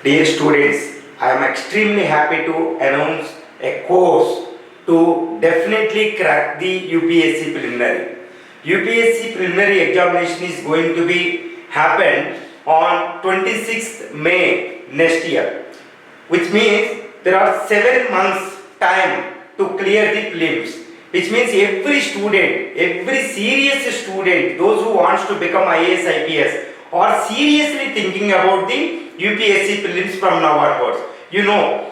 Dear students, I am extremely happy to announce a course to definitely crack the UPSC preliminary. UPSC preliminary examination is going to be happen on 26th May next year, which means there are 7 months time to clear the prelims. Which means every student, every serious student, those who wants to become IAS, IPS, are seriously thinking about the UPSC prelims from now onwards. You know,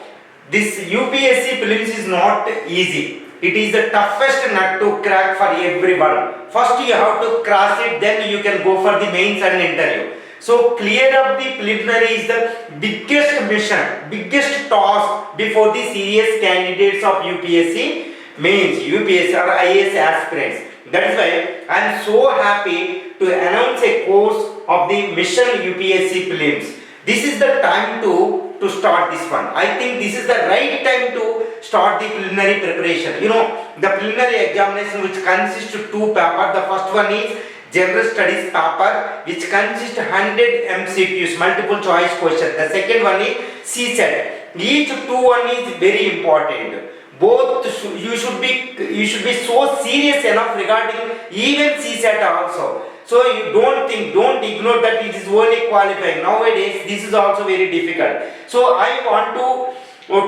this UPSC prelims is not easy. It is the toughest nut to crack for everyone. First you have to cross it, then you can go for the mains and interview. So clear up the preliminary is the biggest mission, biggest task before the serious candidates of UPSC mains, UPSC or IAS aspirants. That is why I am so happy to announce a course of the Mission UPSC prelims. This is the time to start this one. I think this is the right time to start the preliminary preparation. You know, the preliminary examination which consists of 2 papers. The first one is General Studies paper which consists 100 MCQs, multiple choice question. The second one is CSAT. Each 2 one is very important. Both you should be so serious enough regarding even CSAT also. So you don't ignore that it is only qualifying. Nowadays this is also very difficult. So I want to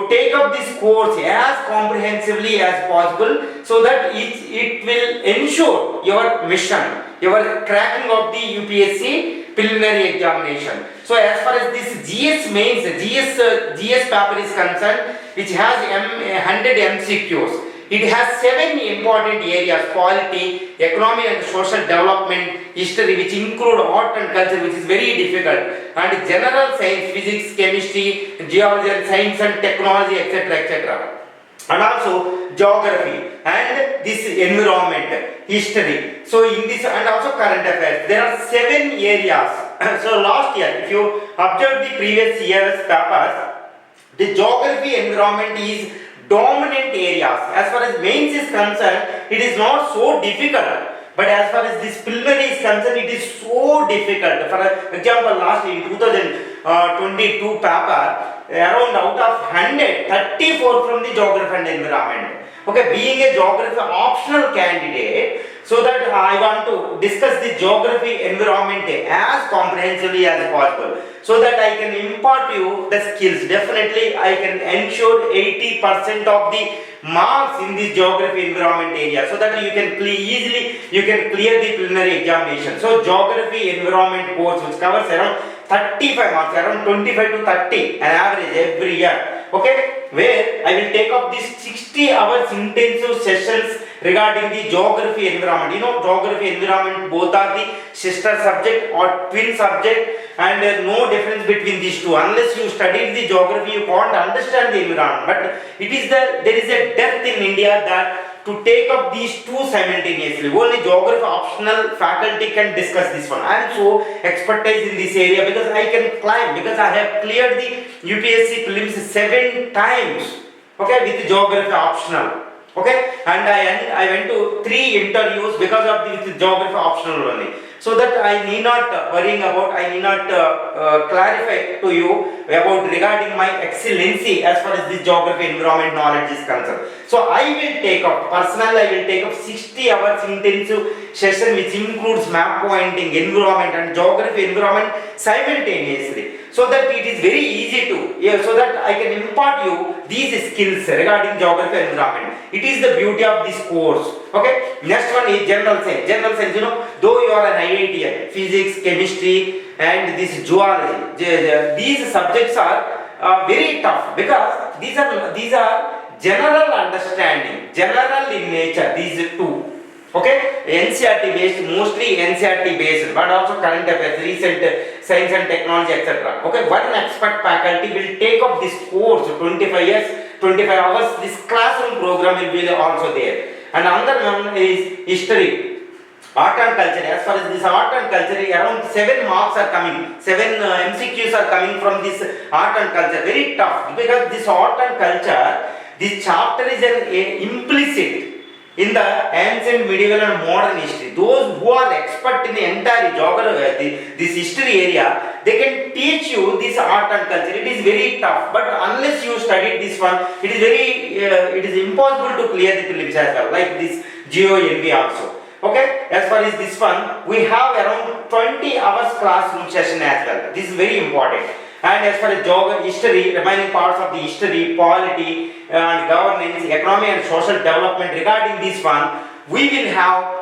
take up this course as comprehensively as possible so that it will ensure your mission, your cracking of the UPSC preliminary examination. So as far as this GS mains, GS paper is concerned, which has 100 MCQs. It has 7 important areas: polity, economy and social development, history, which include art and culture, which is very difficult, and general science, physics, chemistry, geology, and science and technology, etc., etc. And also geography and this environment, history. So in this, and also current affairs, there are 7 areas. So last year, if you observe the previous year's papers, the geography environment is dominant areas. As far as mains is concerned, it is not so difficult. But as far as this preliminary is concerned, it is so difficult. For example, last in 2022 paper, around out of 100, 34 from the geography and environment. Okay, being a geography optional candidate, so that I want to discuss the geography environment as comprehensively as possible, so that I can impart you the skills. Definitely I can ensure 80% of the marks in this geography environment area, so that you can easily clear the preliminary examination. So geography environment course, which covers around 35 marks, around 25 to 30 an average every year. Okay, where I will take up these 60 hours intensive sessions regarding the geography environment. You know, geography environment both are the sister subject or twin subject, and there is no difference between these two. Unless you studied the geography, you can't understand the environment. But there is a depth in India that to take up these two simultaneously. Only geography optional faculty can discuss this one. I am so expertise in this area because I can climb, because I have cleared the UPSC prelims 7 times. Okay, with geography optional. Okay, and I went to 3 interviews because of the geography optional only. So that I need not clarify to you about regarding my excellency as far as the geography environment knowledge is concerned. So I will take up 60 hours intensive session which includes map pointing, environment and geography environment simultaneously. So that it is very easy so that I can impart you these skills regarding geography and environment. It is the beauty of this course. Okay. Next one is general science. General science, you know, though you are an IITian, physics, chemistry, and this zoology, these subjects are very tough because these are general understanding, general in nature. These two. Okay, NCERT based, mostly NCERT based, but also current affairs, recent science and technology, etc. Okay, one expert faculty will take up this course 25 hours. This classroom program will be also there. And another one is history, art and culture. As far as this art and culture, around 7 marks are coming, 7 MCQs are coming from this art and culture. Very tough because this art and culture, this chapter is an implicit in the ancient, medieval and modern history. Those who are expert in the entire geography, this history area, they can teach you this art and culture. It is very tough, but unless you studied this one, it is impossible to clear the prelims as well, like this Geo NV also. Okay, as far as this one, we have around 20 hours classroom session as well. This is very important. And as far as history, remaining parts of the history, polity and governance, economy and social development, regarding this one, we will have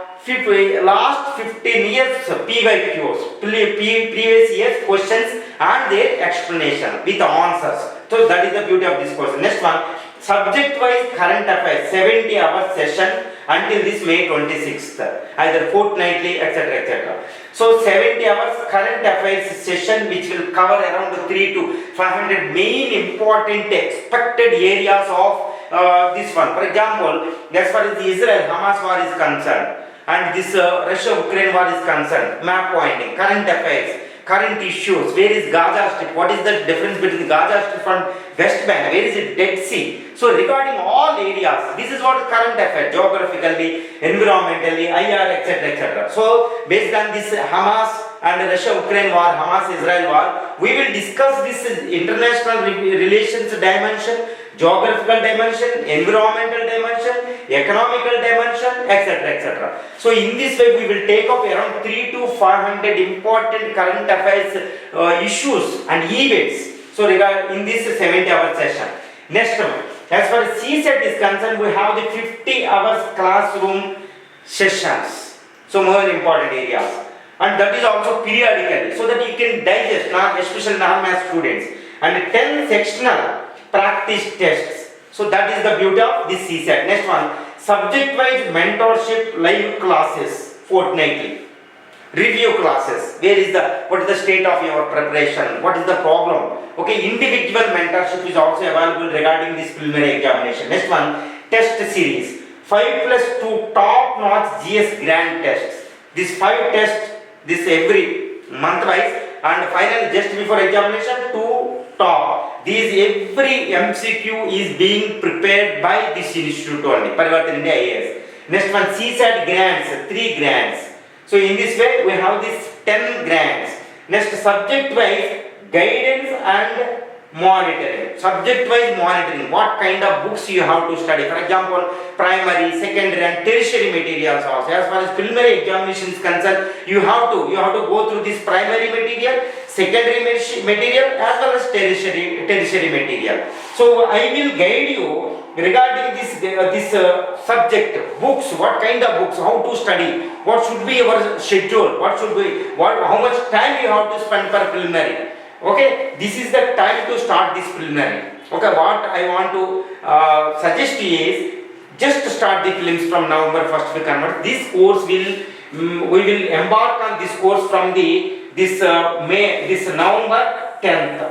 last 15 years PYQs, previous years questions and their explanation with answers. So that is the beauty of this course. Next one, subject wise current affairs, 70 hours session until this May 26th, either fortnightly, etc. etc. So 70 hours current affairs session, which will cover around 300 to 500 main important expected areas of this one. For example, as far as the Israel-Hamas war is concerned, and this Russia-Ukraine war is concerned, map pointing, current affairs, current issues, where is Gaza Strip, what is the difference between Gaza Strip and West Bank, where is it Dead Sea. So regarding all areas, this is what current affairs, geographically, environmentally, IR, etc. etc. So based on this Hamas and Russia-Ukraine war, Hamas-Israel war, we will discuss this international relations dimension, geographical dimension, environmental dimension, economical dimension, etc. etc. So in this way, we will take up around 300 to 500 important current affairs issues and events. So in this 70-hour session. Next one, as far as CSET is concerned, we have the 50 hours classroom sessions. So more important areas. And that is also periodically, so that you can digest, especially non-math students. And 10 sectional practice tests. So that is the beauty of this CSET. Next one, subject-wise mentorship live classes fortnightly. Review classes. What is the state of your preparation? What is the problem? Okay, individual mentorship is also available regarding this preliminary examination. Next one, test series. 5+2 top-notch GS grand tests. These 5 tests, this every month wise, and finally just before examination, 2 top. These every MCQ is being prepared by this institute only, Parivartan India IAS. Next one, CSAT grants, 3 grants. So in this way, we have this 10 grants. Next, subject-wise guidance and monitoring. Subject-wise monitoring. What kind of books you have to study? For example, primary, secondary, and tertiary materials also. As far as preliminary examination is concerned, you have to go through this primary material, secondary material, as well as tertiary material. So I will guide you regarding this subject, books, what kind of books, how to study, what should be your schedule, how much time you have to spend for preliminary. Okay, this is the time to start this preliminary. Okay, what I want to suggest is just to start the prelims from November 1st week onwards. This course we will embark on this course from this November 10th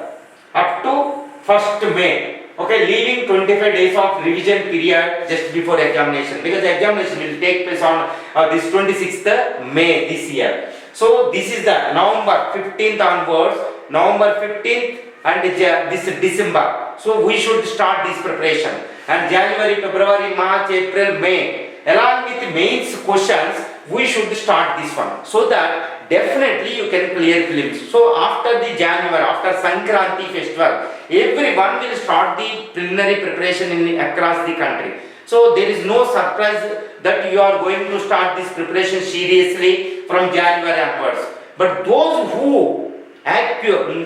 up to 1st May. Okay, leaving 25 days of revision period just before examination, because the examination will take place on this 26th May this year. So this is the November 15th onwards, November 15th and this December. So we should start this preparation. And January, February, March, April, May, along with the mains questions, we should start this one, so that definitely you can clear prelims. So after the January, after Sankranti festival, everyone will start the preliminary preparation across the country. So there is no surprise that you are going to start this preparation seriously from January onwards. But those who acutely,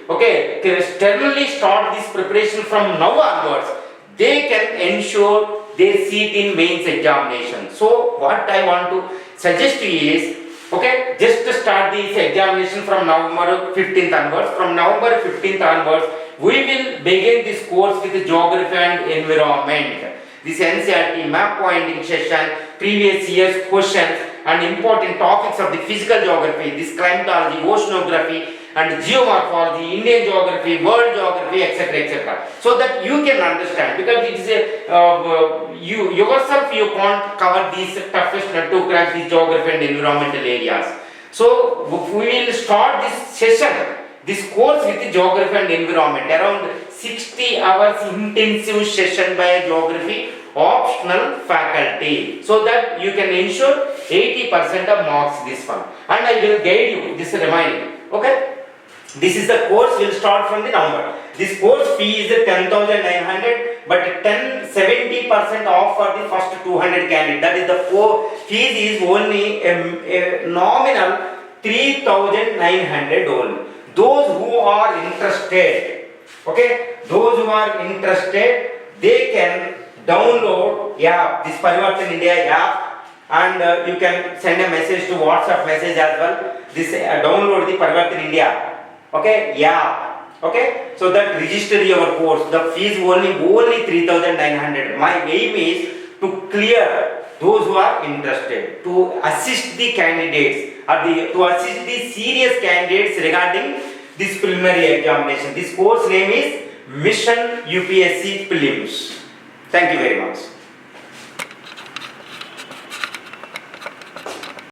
can sternly start this preparation from now onwards, they can ensure their seat in mains examination. So what I want to suggest to you is, just to start this examination from November 15th onwards. From November 15th onwards, we will begin this course with geography and environment. This NCERT map pointing session, previous year's questions and important topics of the physical geography, this climatology, oceanography and geomorphology, Indian geography, world geography, etc. etc. So that you can understand, because it is you yourself you can't cover these toughest to crack these geography and environmental areas. So we will start this session, this course with the geography and environment, around 60 hours intensive session by geography, optional faculty, so that you can ensure 80% of marks this one, and I will guide you this remaining. Okay, this is the course will start from the November. This course fee is 10,900, but 70% off for the first 200 candidates. That is the fees is only a nominal 3,900 only. Those who are interested, okay, those who are interested, they can download this Parivartan India app, and you can send a message to WhatsApp message as well. This download the Parivartan India. Okay, okay, so that register your course. The fees only 3,900. My aim is to clear those who are interested, to assist the candidates, or to assist the serious candidates regarding this preliminary examination. This course name is Mission UPSC Prelims. Thank you very much.